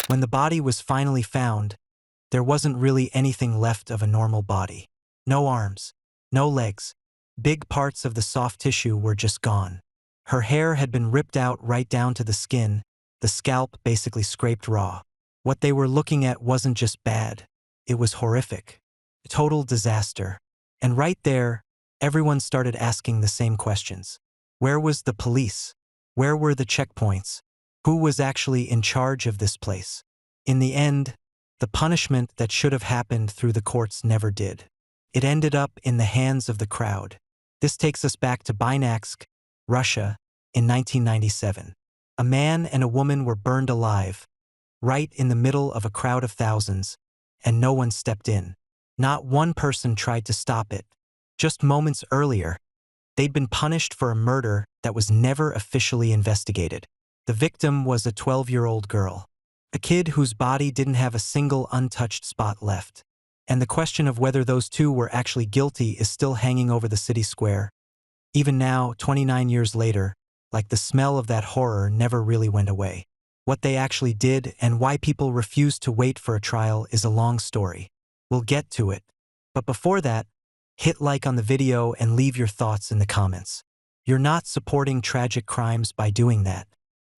When the body was finally found, there wasn't really anything left of a normal body. No arms, no legs. Big parts of the soft tissue were just gone. Her hair had been ripped out right down to the skin, the scalp basically scraped raw. What they were looking at wasn't just bad, it was horrific. A total disaster. And right there, everyone started asking the same questions. Where was the police? Where were the checkpoints? Who was actually in charge of this place? In the end, the punishment that should have happened through the courts never did. It ended up in the hands of the crowd. This takes us back to Buynaksk, Russia, in 1997. A man and a woman were burned alive, right in the middle of a crowd of thousands, and no one stepped in. Not one person tried to stop it. Just moments earlier, they'd been punished for a murder that was never officially investigated. The victim was a 12-year-old girl, a kid whose body didn't have a single untouched spot left. And the question of whether those two were actually guilty is still hanging over the city square. Even now, 29 years later, like the smell of that horror never really went away. What they actually did and why people refused to wait for a trial is a long story. We'll get to it. But before that, hit like on the video and leave your thoughts in the comments. You're not supporting tragic crimes by doing that.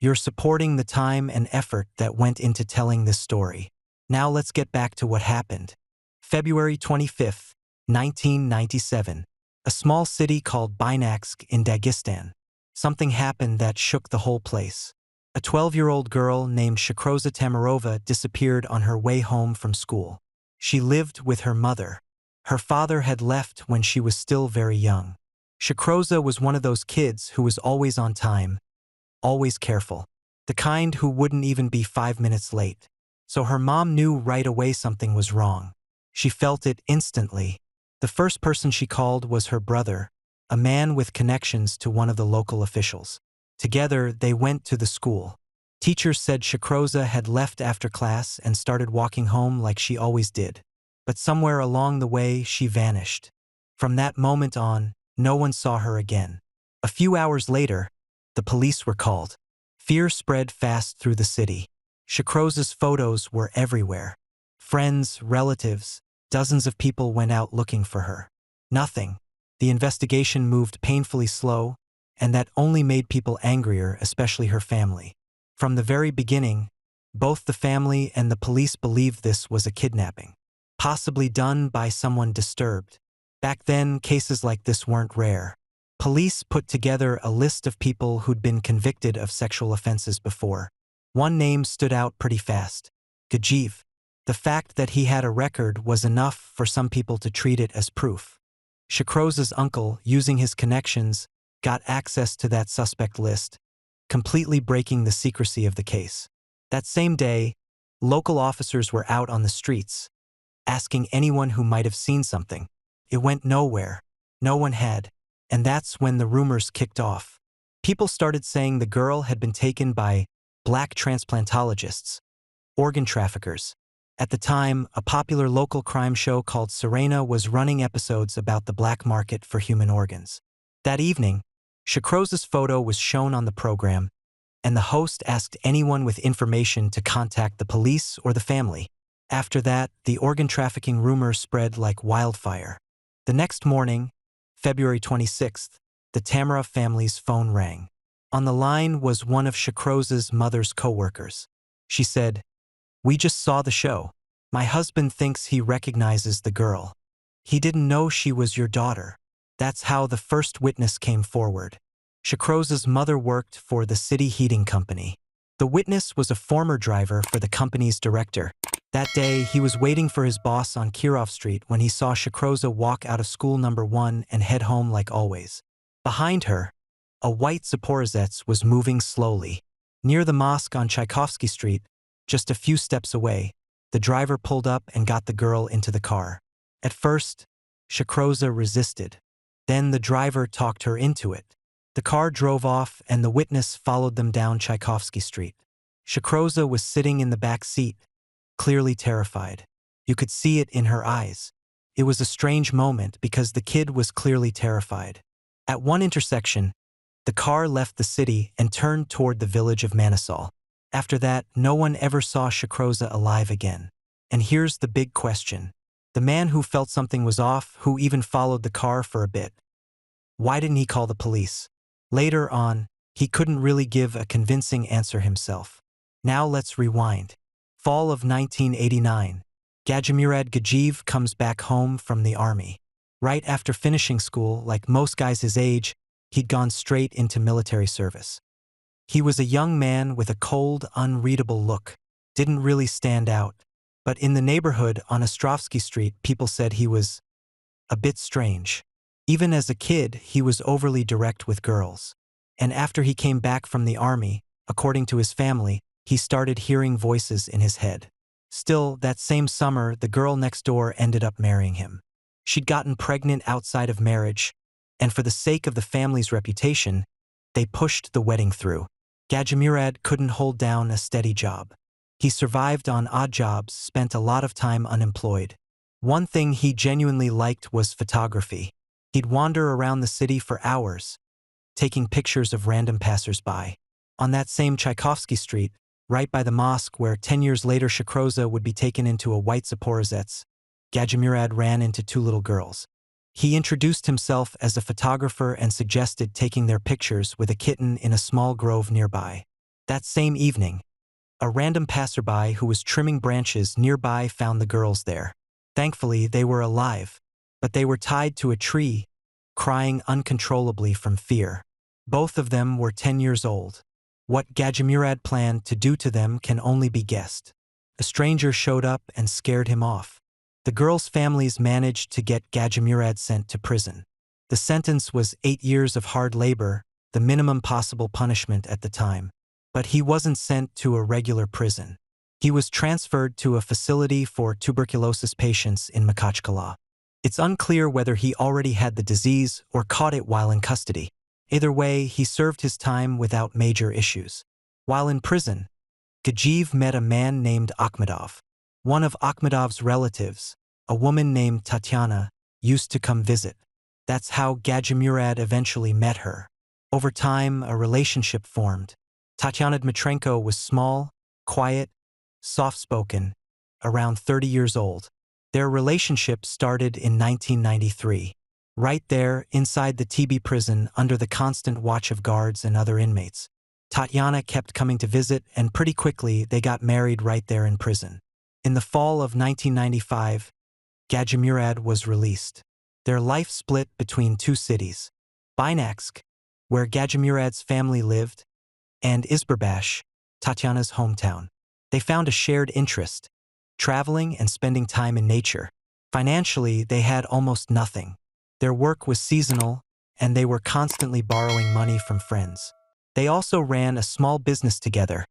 You're supporting the time and effort that went into telling this story. Now let's get back to what happened. February 25, 1997. A small city called Buynaksk in Dagestan. Something happened that shook the whole place. A 12-year-old girl named Shkroza Tamarova disappeared on her way home from school. She lived with her mother. Her father had left when she was still very young. Shkroza was one of those kids who was always on time, always careful, the kind who wouldn't even be 5 minutes late. So her mom knew right away something was wrong. She felt it instantly. The first person she called was her brother, a man with connections to one of the local officials. Together, they went to the school. Teachers said Shkroza had left after class and started walking home like she always did. But somewhere along the way, she vanished. From that moment on, no one saw her again. A few hours later, the police were called. Fear spread fast through the city. Shkroza's photos were everywhere. Friends, relatives, dozens of people went out looking for her. Nothing. The investigation moved painfully slow, and that only made people angrier, especially her family. From the very beginning, both the family and the police believed this was a kidnapping, possibly done by someone disturbed. Back then, cases like this weren't rare. Police put together a list of people who'd been convicted of sexual offenses before. One name stood out pretty fast: Gajiev. The fact that he had a record was enough for some people to treat it as proof. Shkroza's uncle, using his connections, got access to that suspect list, completely breaking the secrecy of the case. That same day, local officers were out on the streets, asking anyone who might have seen something. It went nowhere. No one had. And that's when the rumors kicked off. People started saying the girl had been taken by black transplantologists, organ traffickers. At the time, a popular local crime show called Serena was running episodes about the black market for human organs. That evening, Shkroza's photo was shown on the program, and the host asked anyone with information to contact the police or the family. After that, the organ trafficking rumor spread like wildfire. The next morning, February 26th, the Tamara family's phone rang. On the line was one of Shkroza's mother's co-workers. She said, "We just saw the show. My husband thinks he recognizes the girl. He didn't know she was your daughter." That's how the first witness came forward. Shkroza's mother worked for the city heating company. The witness was a former driver for the company's director. That day, he was waiting for his boss on Kirov Street when he saw Shkroza walk out of school number 1 and head home like always. Behind her, a white Zaporozhets was moving slowly. Near the mosque on Tchaikovsky Street, just a few steps away, the driver pulled up and got the girl into the car. At first, Shkroza resisted. Then the driver talked her into it. The car drove off and the witness followed them down Tchaikovsky Street. Shkroza was sitting in the back seat, clearly terrified. You could see it in her eyes. It was a strange moment because the kid was clearly terrified. At one intersection, the car left the city and turned toward the village of Manasol. After that, no one ever saw Shikroza alive again. And here's the big question. The man who felt something was off, who even followed the car for a bit, why didn't he call the police? Later on, he couldn't really give a convincing answer himself. Now let's rewind. Fall of 1989. Gajimurad Gajiev comes back home from the army. Right after finishing school, like most guys his age, he'd gone straight into military service. He was a young man with a cold, unreadable look. Didn't really stand out. But in the neighborhood on Ostrovsky Street, people said he was a bit strange. Even as a kid, he was overly direct with girls. And after he came back from the army, according to his family, he started hearing voices in his head. Still, that same summer, the girl next door ended up marrying him. She'd gotten pregnant outside of marriage, and for the sake of the family's reputation, they pushed the wedding through. Gajimurad couldn't hold down a steady job. He survived on odd jobs, spent a lot of time unemployed. One thing he genuinely liked was photography. He'd wander around the city for hours, taking pictures of random passers-by. On that same Tchaikovsky Street, right by the mosque where 10 years later Shikroza would be taken into a white Zaporozhets, Gajimurad ran into two little girls. He introduced himself as a photographer and suggested taking their pictures with a kitten in a small grove nearby. That same evening, a random passerby who was trimming branches nearby found the girls there. Thankfully, they were alive, but they were tied to a tree, crying uncontrollably from fear. Both of them were 10 years old. What Gajimurad planned to do to them can only be guessed. A stranger showed up and scared him off. The girls' families managed to get Gajimurad sent to prison. The sentence was 8 years of hard labor, the minimum possible punishment at the time. But he wasn't sent to a regular prison. He was transferred to a facility for tuberculosis patients in Makhachkala. It's unclear whether he already had the disease or caught it while in custody. Either way, he served his time without major issues. While in prison, Gajiev met a man named Akhmedov. One of Akhmedov's relatives, a woman named Tatyana, used to come visit. That's how Gajimurad eventually met her. Over time, a relationship formed. Tatyana Dmitrenko was small, quiet, soft-spoken, around 30 years old. Their relationship started in 1993. Right there, inside the TB prison, under the constant watch of guards and other inmates. Tatyana kept coming to visit, and pretty quickly they got married right there in prison. In the fall of 1995, Gajimurad was released. Their life split between two cities, Buynaksk, where Gajimurad's family lived, and Izberbash, Tatyana's hometown. They found a shared interest, traveling and spending time in nature. Financially, they had almost nothing. Their work was seasonal, and they were constantly borrowing money from friends. They also ran a small business together,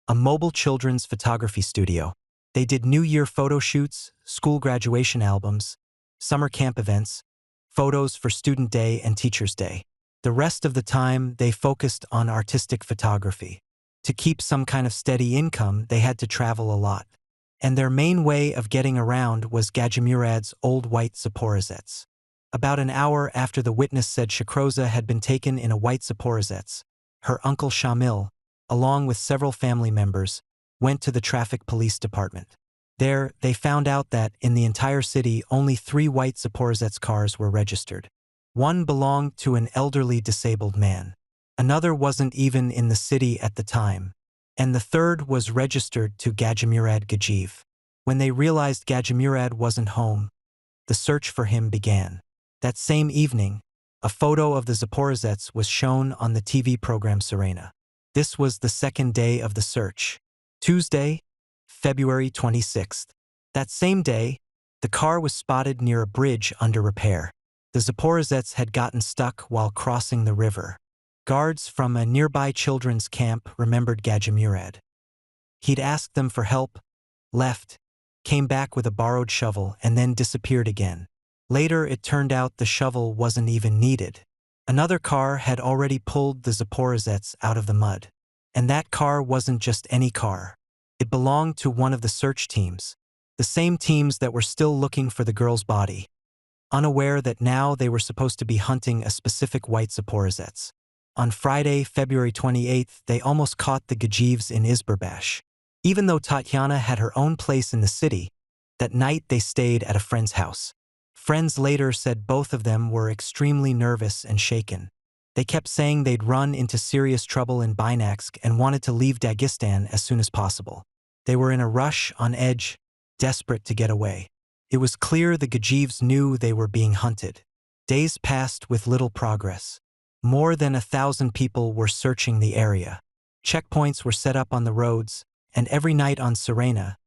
a mobile children's photography studio. They did New Year photo shoots, school graduation albums, summer camp events, photos for Student Day and Teacher's Day. The rest of the time, they focused on artistic photography. To keep some kind of steady income, they had to travel a lot. And their main way of getting around was Gajimurad's old white Zaporozhets. About an hour after the witness said Shikroza had been taken in a white Zaporozhets, her uncle Shamil, along with several family members, went to the traffic police department. There, they found out that, in the entire city, only 3 white Zaporozhets cars were registered. One belonged to an elderly disabled man. Another wasn't even in the city at the time. And the third was registered to Gajimurad Gajiev. When they realized Gajimurad wasn't home, the search for him began. That same evening, a photo of the Zaporozhets was shown on the TV program Serena. This was the second day of the search. Tuesday, February 26th. That same day, the car was spotted near a bridge under repair. The Zaporozhets had gotten stuck while crossing the river. Guards from a nearby children's camp remembered Gajimurad. He'd asked them for help, left, came back with a borrowed shovel, and then disappeared again. Later, it turned out the shovel wasn't even needed. Another car had already pulled the Zaporozhets out of the mud. And that car wasn't just any car. It belonged to one of the search teams, the same teams that were still looking for the girl's body, unaware that now they were supposed to be hunting a specific white Zaporozhets. On Friday, February 28th, they almost caught the Gajievs in Izberbash. Even though Tatyana had her own place in the city, that night they stayed at a friend's house. Friends later said both of them were extremely nervous and shaken. They kept saying they'd run into serious trouble in Buynaksk and wanted to leave Dagestan as soon as possible. They were in a rush, on edge, desperate to get away. It was clear the Gajievs knew they were being hunted. Days passed with little progress. More than 1,000 people were searching the area. Checkpoints were set up on the roads, and every night on Serena,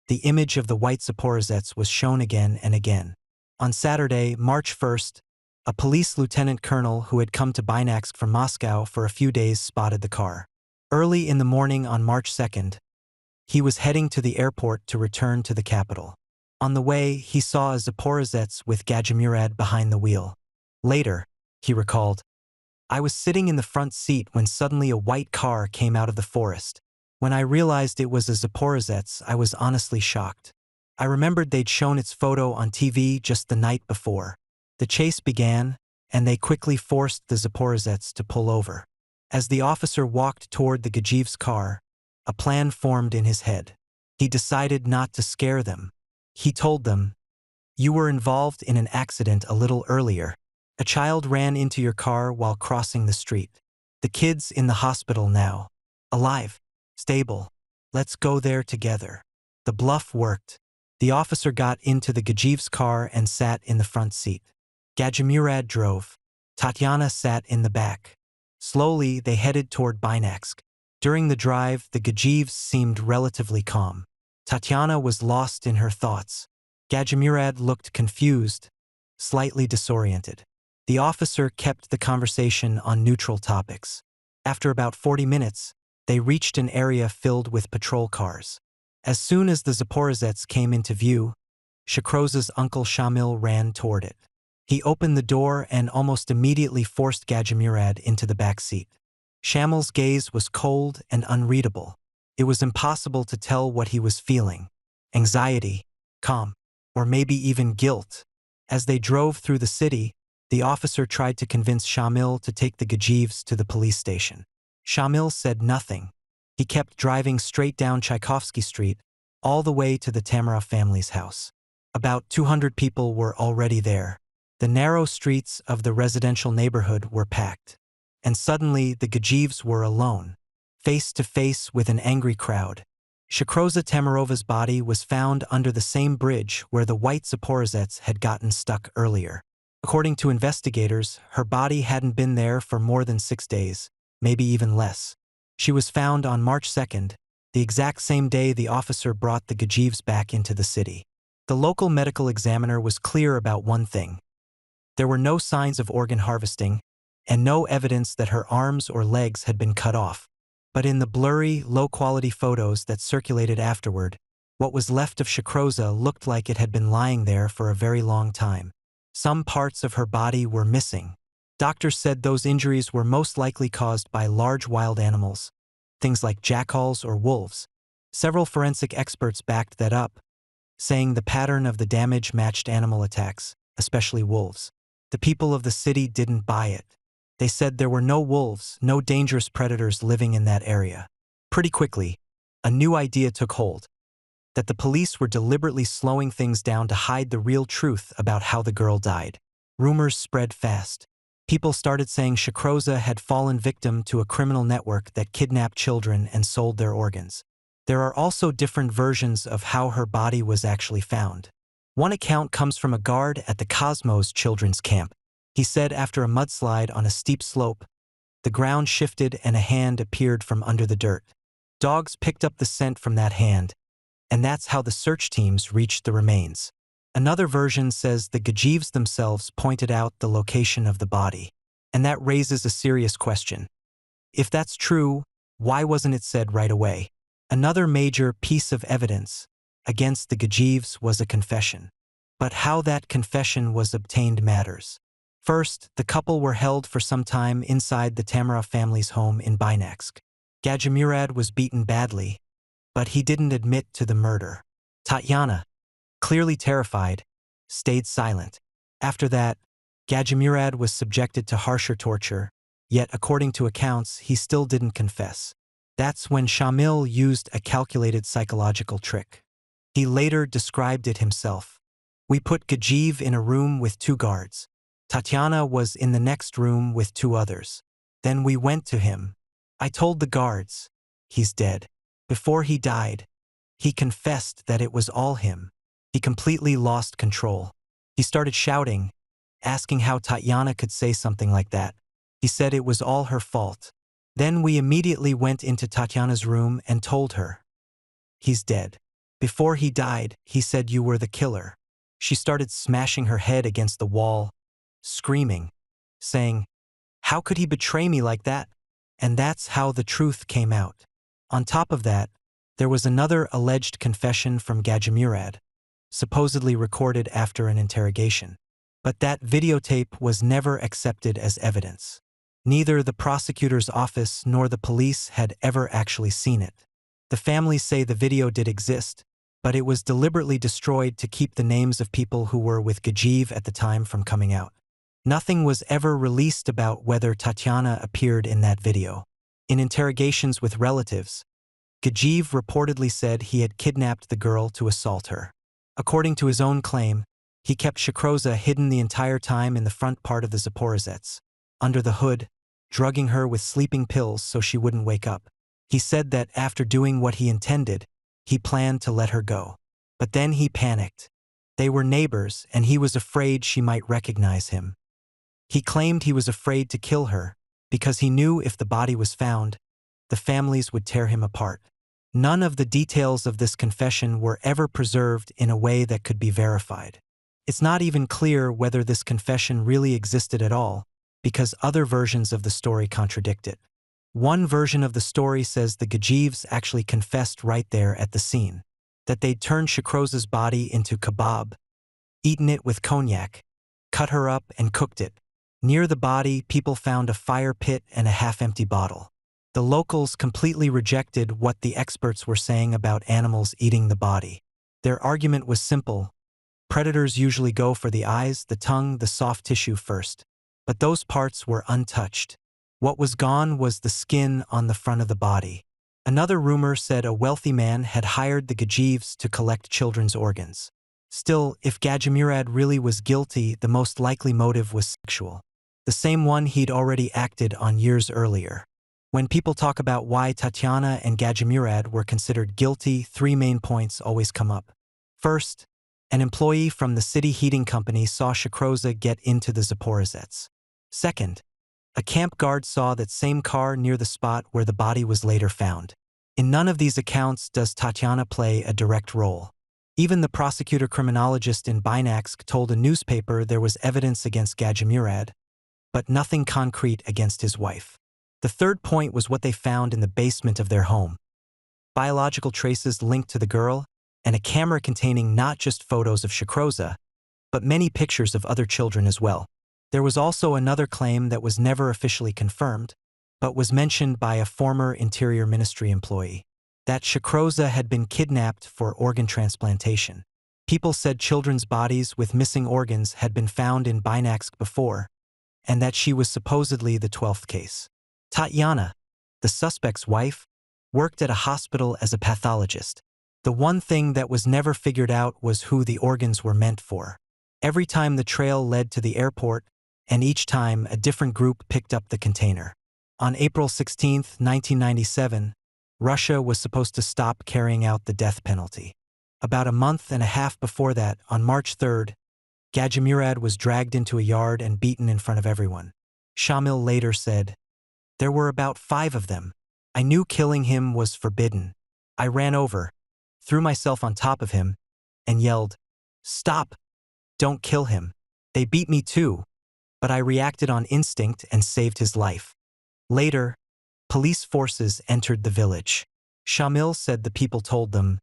the image of the white Zaporozhets was shown again and again. On Saturday, March 1st, a police lieutenant colonel who had come to Buynaksk from Moscow for a few days spotted the car. Early in the morning on March 2nd, he was heading to the airport to return to the capital. On the way, he saw a Zaporozhets with Gajimurad behind the wheel. Later, he recalled, "I was sitting in the front seat when suddenly a white car came out of the forest. When I realized it was a Zaporozhets, I was honestly shocked. I remembered they'd shown its photo on TV just the night before. The chase began, and they quickly forced the Zaporozhets to pull over." As the officer walked toward the Gajiev's car, a plan formed in his head. He decided not to scare them. He told them, "You were involved in an accident a little earlier. A child ran into your car while crossing the street. The kid's in the hospital now. Alive. Stable. Let's go there together." The bluff worked. The officer got into the Gajiev's car and sat in the front seat. Gajimurad drove. Tatyana sat in the back. Slowly, they headed toward Buynaksk. During the drive, the Gajievs seemed relatively calm. Tatyana was lost in her thoughts. Gajimurad looked confused, slightly disoriented. The officer kept the conversation on neutral topics. After about 40 minutes, they reached an area filled with patrol cars. As soon as the Zaporozhets came into view, Shakroza's uncle Shamil ran toward it. He opened the door and almost immediately forced Gajimurad into the back seat. Shamil's gaze was cold and unreadable. It was impossible to tell what he was feeling: anxiety, calm, or maybe even guilt. As they drove through the city, the officer tried to convince Shamil to take the Gajievs to the police station. Shamil said nothing. He kept driving straight down Tchaikovsky Street, all the way to the Tamarov family's house. About 200 people were already there. The narrow streets of the residential neighborhood were packed. And suddenly the Gajievs were alone, face to face with an angry crowd. Shakroza Tamarova's body was found under the same bridge where the white Zaporozhets had gotten stuck earlier. According to investigators, her body hadn't been there for more than 6 days, maybe even less. She was found on March 2nd, the exact same day the officer brought the Gajievs back into the city. The local medical examiner was clear about one thing. There were no signs of organ harvesting, and no evidence that her arms or legs had been cut off. But in the blurry, low-quality photos that circulated afterward, what was left of Shakroza looked like it had been lying there for a very long time. Some parts of her body were missing. Doctors said those injuries were most likely caused by large wild animals, things like jackals or wolves. Several forensic experts backed that up, saying the pattern of the damage matched animal attacks, especially wolves. The people of the city didn't buy it. They said there were no wolves, no dangerous predators living in that area. Pretty quickly, a new idea took hold: that the police were deliberately slowing things down to hide the real truth about how the girl died. Rumors spread fast. People started saying Shakroza had fallen victim to a criminal network that kidnapped children and sold their organs. There are also different versions of how her body was actually found. One account comes from a guard at the Cosmos children's camp. He said after a mudslide on a steep slope, the ground shifted and a hand appeared from under the dirt. Dogs picked up the scent from that hand, and that's how the search teams reached the remains. Another version says the Gajievs themselves pointed out the location of the body, and that raises a serious question. If that's true, why wasn't it said right away? Another major piece of evidence against the Gajievs was a confession. But how that confession was obtained matters. First, the couple were held for some time inside the Tamarov family's home in Buynaksk. Gajimurad was beaten badly, but he didn't admit to the murder. Tatyana, clearly terrified, stayed silent. After that, Gajimurad was subjected to harsher torture, Yet, according to accounts, he still didn't confess. That's when Shamil used a calculated psychological trick. He later described it himself. We put Gajiev in a room with 2 guards. Tatyana was in the next room with 2 others. Then we went to him. I told the guards, he's dead. Before he died, he confessed that it was all him. He completely lost control. He started shouting, asking how Tatyana could say something like that. He said it was all her fault. Then we immediately went into Tatyana's room and told her, he's dead. Before he died, he said you were the killer. She started smashing her head against the wall, screaming, saying, how could he betray me like that? And that's how the truth came out. On top of that, there was another alleged confession from Gajimurad, supposedly recorded after an interrogation. But that videotape was never accepted as evidence. Neither the prosecutor's office nor the police had ever actually seen it. The families say the video did exist, but it was deliberately destroyed to keep the names of people who were with Gajiev at the time from coming out. Nothing was ever released about whether Tatyana appeared in that video. In interrogations with relatives, Gajiev reportedly said he had kidnapped the girl to assault her. According to his own claim, he kept Shikroza hidden the entire time in the front part of the Zaporozhets, under the hood, drugging her with sleeping pills so she wouldn't wake up. He said that after doing what he intended, he planned to let her go. But then he panicked. They were neighbors, and he was afraid she might recognize him. He claimed he was afraid to kill her, because he knew if the body was found, the families would tear him apart. None of the details of this confession were ever preserved in a way that could be verified. It's not even clear whether this confession really existed at all, because other versions of the story contradict it. One version of the story says the Gajievs actually confessed right there at the scene, that they'd turned Shikroza's body into kebab, eaten it with cognac, cut her up and cooked it. Near the body, people found a fire pit and a half-empty bottle. The locals completely rejected what the experts were saying about animals eating the body. Their argument was simple. Predators usually go for the eyes, the tongue, the soft tissue first. But those parts were untouched. What was gone was the skin on the front of the body. Another rumor said a wealthy man had hired the Gajievs to collect children's organs. Still, if Gajimurad really was guilty, the most likely motive was sexual. The same one he'd already acted on years earlier. When people talk about why Tatyana and Gajimurad were considered guilty, 3 main points always come up. First, an employee from the city heating company saw Shikroza get into the Zaporozhets. Second, a camp guard saw that same car near the spot where the body was later found. In none of these accounts does Tatyana play a direct role. Even the prosecutor criminologist in Buynaksk told a newspaper there was evidence against Gajimurad, but nothing concrete against his wife. The third point was what they found in the basement of their home. Biological traces linked to the girl, and a camera containing not just photos of Shikroza, but many pictures of other children as well. There was also another claim that was never officially confirmed, but was mentioned by a former Interior Ministry employee, that Shikroza had been kidnapped for organ transplantation. People said children's bodies with missing organs had been found in Buynaksk before, and that she was supposedly the 12th case. Tatyana, the suspect's wife, worked at a hospital as a pathologist. The one thing that was never figured out was who the organs were meant for. Every time the trail led to the airport, and each time a different group picked up the container. On April 16, 1997, Russia was supposed to stop carrying out the death penalty. About a month and a half before that, on March 3rd, Gajimurad was dragged into a yard and beaten in front of everyone. Shamil later said, "There were about 5 of them. I knew killing him was forbidden. I ran over, threw myself on top of him, and yelled, 'Stop! Don't kill him.' They beat me too, but I reacted on instinct and saved his life." Later, police forces entered the village. Shamil said the people told them,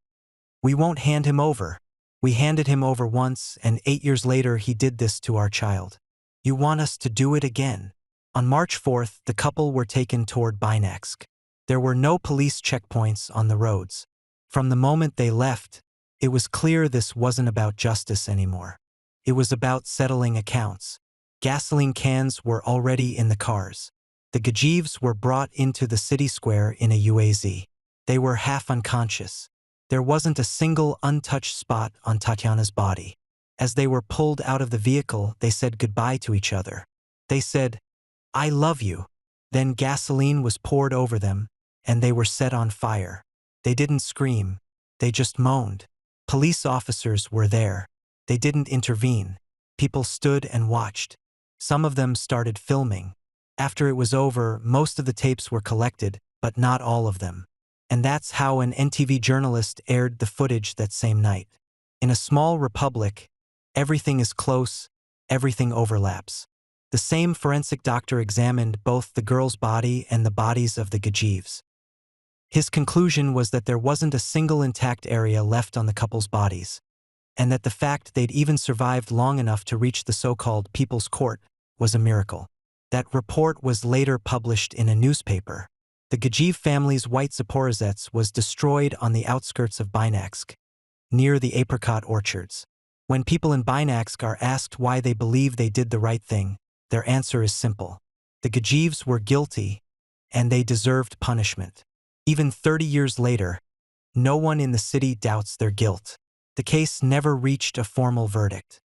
"We won't hand him over. We handed him over once, and 8 years later he did this to our child. You want us to do it again?" On March 4th, the couple were taken toward Buynaksk. There were no police checkpoints on the roads. From the moment they left, it was clear this wasn't about justice anymore. It was about settling accounts. Gasoline cans were already in the cars. The Gajievs were brought into the city square in a UAZ. They were half unconscious. There wasn't a single untouched spot on Tatyana's body. As they were pulled out of the vehicle, they said goodbye to each other. They said, "I love you." Then gasoline was poured over them, and they were set on fire. They didn't scream. They just moaned. Police officers were there. They didn't intervene. People stood and watched. Some of them started filming. After it was over, most of the tapes were collected, but not all of them. And that's how an NTV journalist aired the footage that same night. In a small republic, everything is close, everything overlaps. The same forensic doctor examined both the girl's body and the bodies of the Gajievs. His conclusion was that there wasn't a single intact area left on the couple's bodies, and that the fact they'd even survived long enough to reach the so-called People's Court was a miracle. That report was later published in a newspaper. The Gajiev family's white Zaporozhets was destroyed on the outskirts of Buynaksk, near the apricot orchards. When people in Buynaksk are asked why they believe they did the right thing, their answer is simple. The Gajievs were guilty, and they deserved punishment. Even 30 years later, no one in the city doubts their guilt. The case never reached a formal verdict.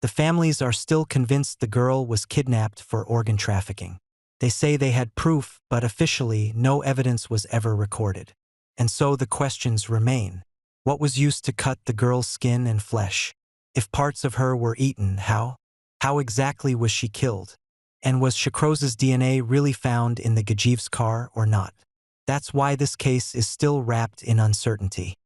The families are still convinced the girl was kidnapped for organ trafficking. They say they had proof, but officially no evidence was ever recorded. And so the questions remain. What was used to cut the girl's skin and flesh? If parts of her were eaten, how? How exactly was she killed? And was Shakroz's DNA really found in the Gajiev's car or not? That's why this case is still wrapped in uncertainty.